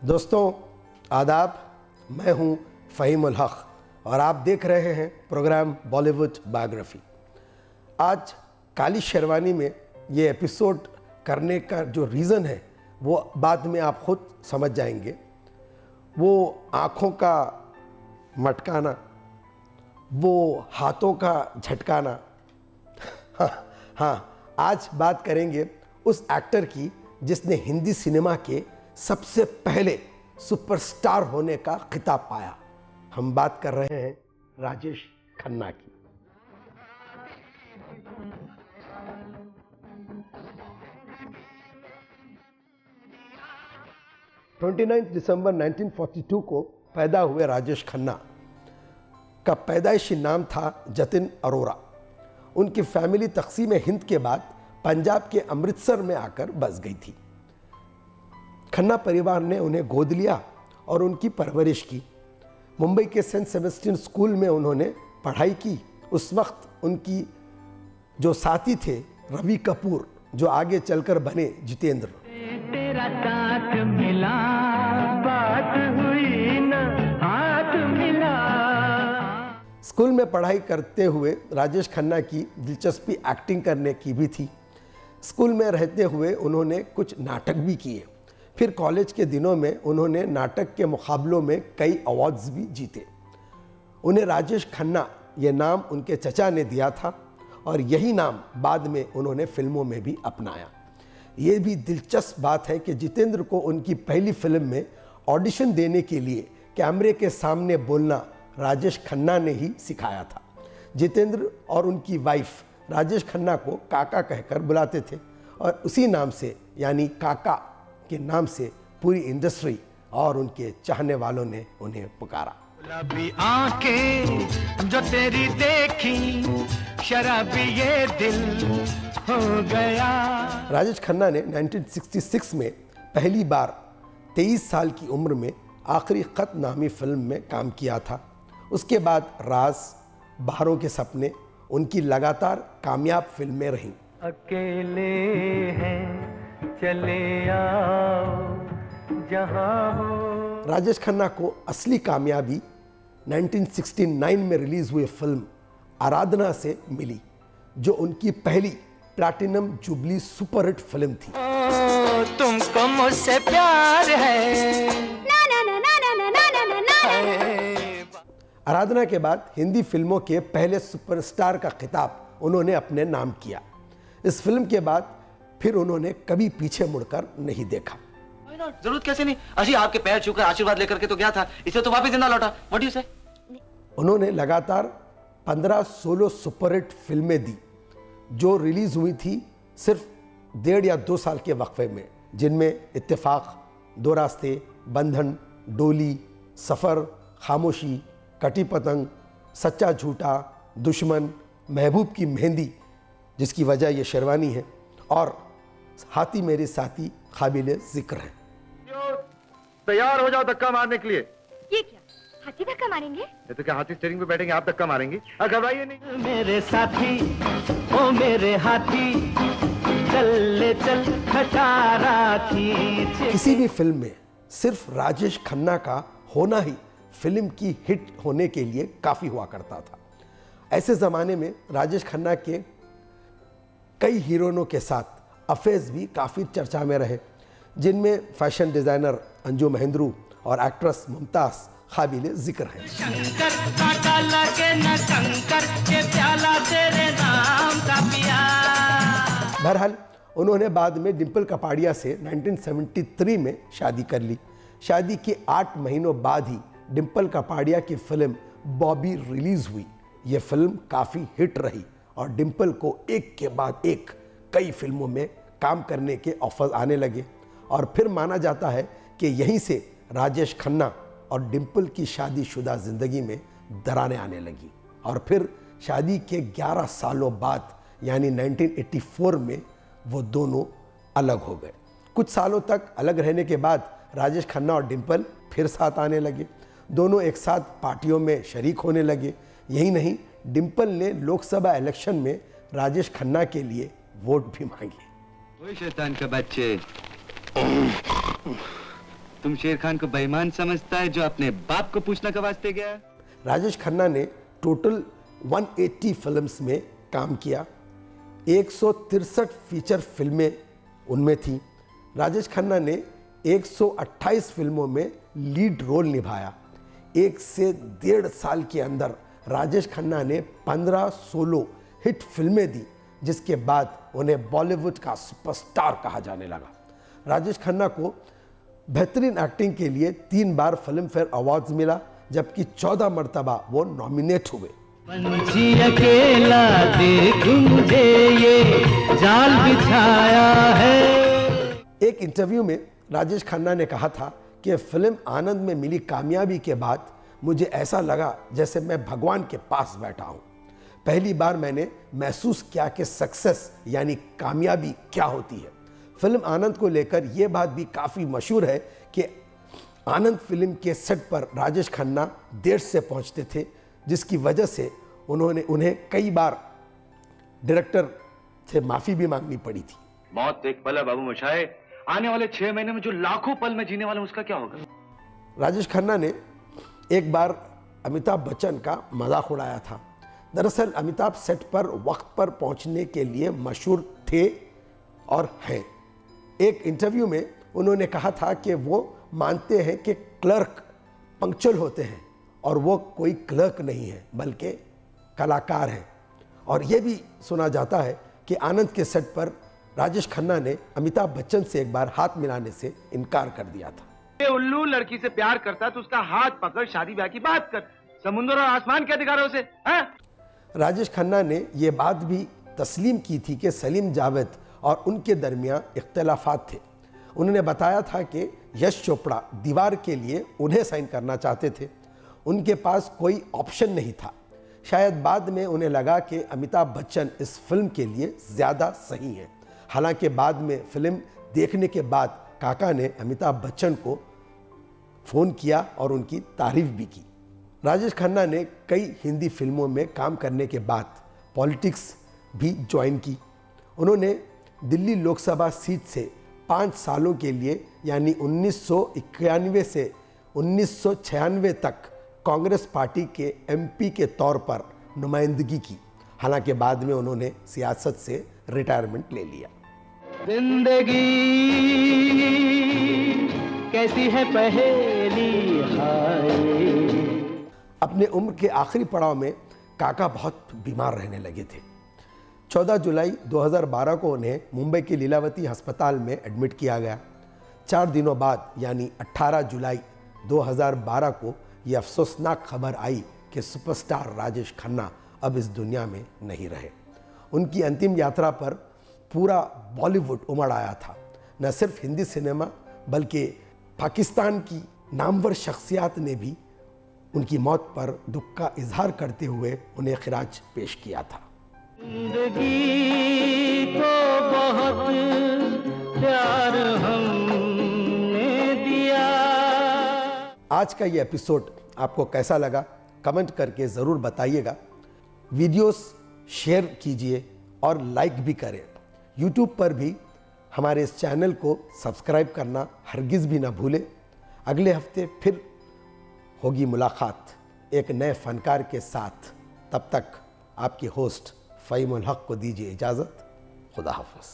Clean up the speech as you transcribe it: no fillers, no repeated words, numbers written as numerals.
दोस्तों आदाब, मैं हूं फ़हीम उल हक़ और आप देख रहे हैं प्रोग्राम बॉलीवुड बायोग्राफी। आज काली शेरवानी में ये एपिसोड करने का जो रीज़न है वो बाद में आप खुद समझ जाएंगे। वो आँखों का मटकाना, वो हाथों का झटकाना। हाँ, आज बात करेंगे उस एक्टर की जिसने हिंदी सिनेमा के सबसे पहले सुपरस्टार होने का खिताब पाया। हम बात कर रहे हैं राजेश खन्ना की। दिसंबर 1942 को पैदा हुए राजेश खन्ना का पैदाइशी नाम था जतिन अरोरा। उनकी फैमिली तकसीम हिंद के बाद पंजाब के अमृतसर में आकर बस गई थी। खन्ना परिवार ने उन्हें गोद लिया और उनकी परवरिश की। मुंबई के सेंट सेबेस्टियन स्कूल में उन्होंने पढ़ाई की। उस वक्त उनकी जो साथी थे रवि कपूर, जो आगे चलकर बने जितेंद्र। तेरा साथ मिला, बात हुई ना, हाथ मिला। स्कूल में पढ़ाई करते हुए राजेश खन्ना की दिलचस्पी एक्टिंग करने की भी थी। स्कूल में रहते हुए उन्होंने कुछ नाटक भी किए। फिर कॉलेज के दिनों में उन्होंने नाटक के मुकाबलों में कई अवार्ड्स भी जीते। उन्हें राजेश खन्ना ये नाम उनके चचा ने दिया था और यही नाम बाद में उन्होंने फिल्मों में भी अपनाया। ये भी दिलचस्प बात है कि जितेंद्र को उनकी पहली फिल्म में ऑडिशन देने के लिए कैमरे के सामने बोलना राजेश खन्ना ने ही सिखाया था। जितेंद्र और उनकी वाइफ राजेश खन्ना को काका कहकर बुलाते थे और उसी नाम से यानी काका के नाम से पूरी इंडस्ट्री और उनके चाहने वालों ने उन्हें पुकारा। गुलाबी आंखें जो तेरी देखी, शराबी ये दिल हो गया। राजेश खन्ना ने 1966 में पहली बार 23 साल की उम्र में आखिरी खत नामी फिल्म में काम किया था। उसके बाद राज, बहारों के सपने उनकी लगातार कामयाब फिल्में रहीं। अकेले हैं चले आओ जहां हो। राजेश खन्ना को असली कामयाबी 1969 में रिलीज हुई फिल्म आराधना से मिली, जो उनकी पहली प्लैटिनम जुबली सुपरहिट फिल्म थी। तुमको मुझसे प्यार है ना ना ना ना ना ना ना ना ना। आराधना के बाद हिंदी फिल्मों के पहले सुपरस्टार का खिताब उन्होंने अपने नाम किया। इस फिल्म के बाद फिर उन्होंने कभी पीछे मुड़कर नहीं देखा। जरूरत कैसे नहीं, अजी आपके पैर छूकर आशीर्वाद लेकर के तो गया था, इसे तो वापस जिंदा लौटा। व्हाट डू यू से? उन्होंने लगातार 15-16 सुपरहिट फिल्में दी, जो रिलीज हुई थी सिर्फ 1.5 या 2 साल के वक्फे में, जिनमें इत्तेफाक, दो रास्ते, बंधन, डोली, सफ़र, खामोशी, कटी पतंग, सच्चा झूठा, दुश्मन, महबूब की मेहंदी जिसकी वजह ये शेरवानी है, और हाथी मेरे साथी काबिले जिक्र है। तैयार हो जाओ धक्का मारने के लिए। ये क्या, हाथी धक्का मारेंगे? ये तो क्या हाथी स्टीयरिंग पे बैठेंगे, आप धक्का मारेंगी? घबराइए नहीं। मेरे साथी ओ मेरे हाथी, चल ले चल खटारा खींच। किसी भी फिल्म में सिर्फ राजेश खन्ना का होना ही फिल्म की हिट होने के लिए काफ़ी हुआ करता था। ऐसे ज़माने में राजेश खन्ना के कई हीरोइनों के साथ अफेयर्स भी काफ़ी चर्चा में रहे, जिनमें फैशन डिज़ाइनर अंजू महेंद्रू और एक्ट्रेस मुमताज़ काबिले जिक्र हैं। शंकर काटा लगे न कंकर के प्याला तेरे नाम का पिया। बहरहाल उन्होंने बाद में डिम्पल कपाड़िया से 1973 में शादी कर ली। शादी के 8 महीनों बाद ही डिम्पल कपाड़िया की फिल्म बॉबी रिलीज़ हुई। ये फिल्म काफ़ी हिट रही और डिम्पल को एक के बाद एक कई फिल्मों में काम करने के ऑफर आने लगे और फिर माना जाता है कि यहीं से राजेश खन्ना और डिम्पल की शादीशुदा ज़िंदगी में दरारें आने लगी और फिर शादी के 11 सालों बाद यानी 1984 में वो दोनों अलग हो गए। कुछ सालों तक अलग रहने के बाद राजेश खन्ना और डिम्पल फिर साथ आने लगे। दोनों एक साथ पार्टियों में शरीक होने लगे। यही नहीं, डिम्पल ने लोकसभा इलेक्शन में राजेश खन्ना के लिए वोट भी मांगे। वही शैतान के बच्चे, तुम शेर खान को बेईमान समझता है जो अपने बाप को पूछने का वास्ते गया? राजेश खन्ना ने टोटल 180 फिल्म्स में काम किया। 163 फीचर फिल्में उनमें थी। राजेश खन्ना ने 128 फिल्मों में लीड रोल निभाया। 1 से 1.5 साल के अंदर राजेश खन्ना ने 15 सोलो हिट फिल्में दी, जिसके बाद उन्हें बॉलीवुड का सुपरस्टार कहा जाने लगा। राजेश खन्ना को बेहतरीन एक्टिंग के लिए 3 बार फिल्म फेयर अवार्ड्स मिला, जबकि 14 मरतबा वो नॉमिनेट हुए। पंछी अकेला देख मुझे ये जाल बिछाया है। एक इंटरव्यू में राजेश खन्ना ने कहा था कि फिल्म आनंद में मिली कामयाबी के बाद मुझे ऐसा लगा जैसे मैं भगवान के पास बैठा हूँ। पहली बार मैंने महसूस किया कि सक्सेस यानी कामयाबी क्या होती है। फिल्म आनंद को लेकर यह बात भी काफ़ी मशहूर है कि आनंद फिल्म के सेट पर राजेश खन्ना देर से पहुंचते थे, जिसकी वजह से उन्हें कई बार डायरेक्टर से माफ़ी भी मांगनी पड़ी थी। मौत एक पल है बाबू मोशाए, आने वाले 6 महीने में जो लाखों पल में जीने वाला हूं उसका क्या होगा? राजेश खन्ना ने एक बार अमिताभ बच्चन का मजाक उड़ाया था। दरअसल अमिताभ सेट पर वक्त पर पहुंचने के लिए मशहूर थे और हैं। एक इंटरव्यू में उन्होंने कहा था कि वो मानते हैं कि क्लर्क पंक्चुअल होते हैं और वो कोई क्लर्क नहीं है बल्कि कलाकार हैं। और ये भी सुना जाता है कि आनंद के सेट पर राजेश खन्ना ने अमिताभ बच्चन से एक बार हाथ मिलाने से इनकार कर दिया था। ये उल्लू लड़की से प्यार करता तो उसका हाथ पकड़ शादी ब्याह की बात कर। समुद्र और आसमान क्या दिखा रहे उसे? राजेश खन्ना ने यह बात भी तस्लीम की थी कि सलीम जावेद और उनके दरमियान इख्तलाफात थे। उन्होंने बताया था कि यश चोपड़ा दीवार के लिए उन्हें साइन करना चाहते थे, उनके पास कोई ऑप्शन नहीं था। शायद बाद में उन्हें लगा कि अमिताभ बच्चन इस फिल्म के लिए ज़्यादा सही हैं। हालांकि बाद में फिल्म देखने के बाद काका ने अमिताभ बच्चन को फ़ोन किया और उनकी तारीफ भी की। राजेश खन्ना ने कई हिंदी फिल्मों में काम करने के बाद पॉलिटिक्स भी ज्वाइन की। उन्होंने दिल्ली लोकसभा सीट से 5 सालों के लिए यानी 1991 से 1996 तक कांग्रेस पार्टी के एमपी के तौर पर नुमाइंदगी की। हालांकि बाद में उन्होंने सियासत से रिटायरमेंट ले लिया। जिंदगी कैसी है पहेली हाय। अपने उम्र के आखिरी पड़ाव में काका बहुत बीमार रहने लगे थे। 14 जुलाई 2012 को उन्हें मुंबई के लीलावती अस्पताल में एडमिट किया गया। 4 दिनों बाद यानी 18 जुलाई 2012 को यह अफसोसनाक खबर आई कि सुपरस्टार राजेश खन्ना अब इस दुनिया में नहीं रहे। उनकी अंतिम यात्रा पर पूरा बॉलीवुड उमड़ आया था। न सिर्फ हिंदी सिनेमा बल्कि पाकिस्तान की नामवर शख्सियात ने भी उनकी मौत पर दुख का इजहार करते हुए उन्हें खिराज पेश किया था। जिंदगी को बहुत प्यार हमने दिया। आज का ये एपिसोड आपको कैसा लगा कमेंट करके ज़रूर बताइएगा। वीडियोस शेयर कीजिए और लाइक भी करें। यूट्यूब पर भी हमारे इस चैनल को सब्सक्राइब करना हरगिज़ भी ना भूलें। अगले हफ्ते फिर होगी मुलाकात एक नए फनकार के साथ। तब तक आपके होस्ट फ़हीमुल हक को दीजिए इजाज़त। खुदा हाफ़िज़।